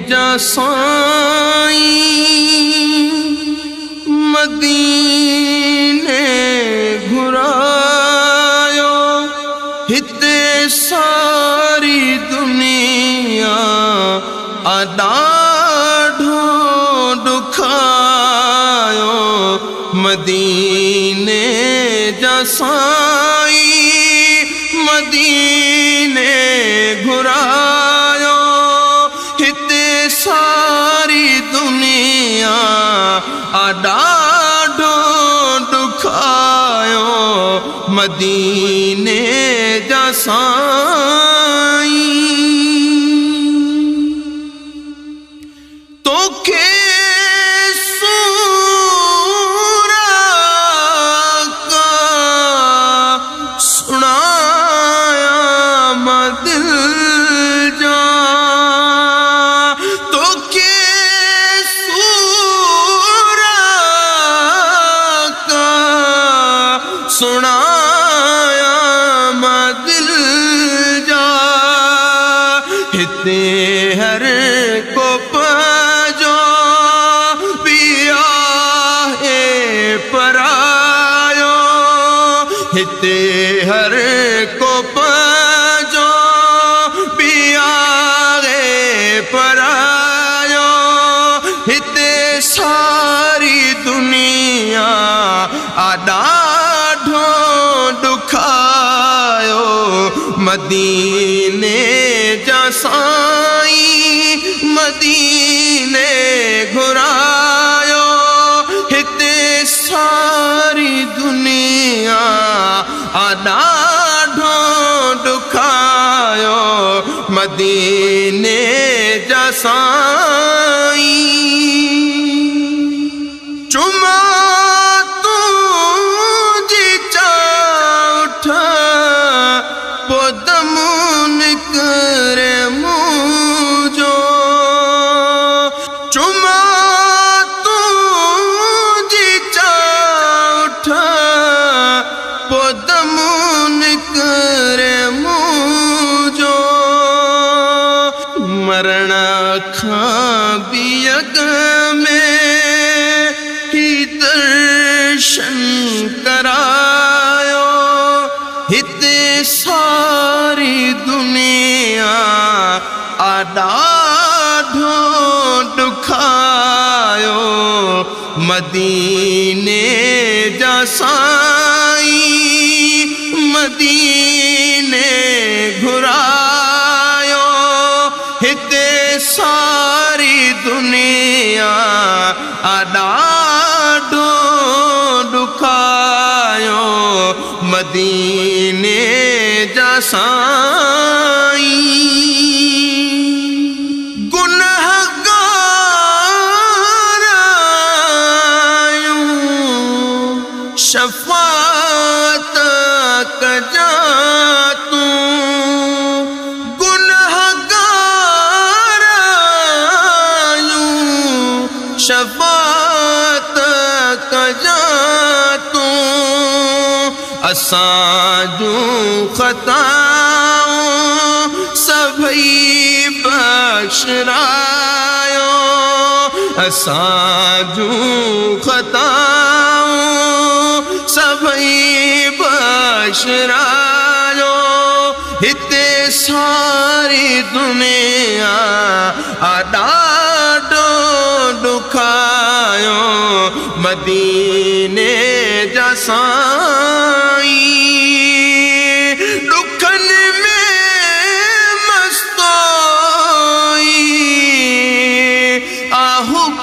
जा साईं मदीने घुरायो हिते सारी दुनिया ॾाढो दुखायो मदीने जा साईं मदीने घुरायो हिते सारी दुनिया ॾाढो दुखायो मदीने जा साईं तोखे सुनाया मां दिल जा हिते हर को पाजो पिया है परायो हिते हर को पाजो पिया है परायो हिते सारी दुनिया ॾाढो दुखायो मदीने जा साईं मदीने घुरायो हिते सारी दुनिया ॾाढो दुखायो मदीने जा साईं चुमा मरण खां भी अग में ही दर्शन करायो हिते सारी दुनिया ॾाढो दुखायो मदीने जा साईं मदीने घुरायो हिते सारी दुनिया ॾाढो दुखायो मदीने जा साईं गुनहगार आयूं शफ़ाअत कजा शफ़ाअत कजा तूं असां जूं ख़ताऊं सभई बख़्शरायो असां जूं ख़ताऊं सभई बख़्शरायो हिते सारी दुनिया ॾाढो दुखायो मदीने जा साईं दुखनि में मस्तोई आहुब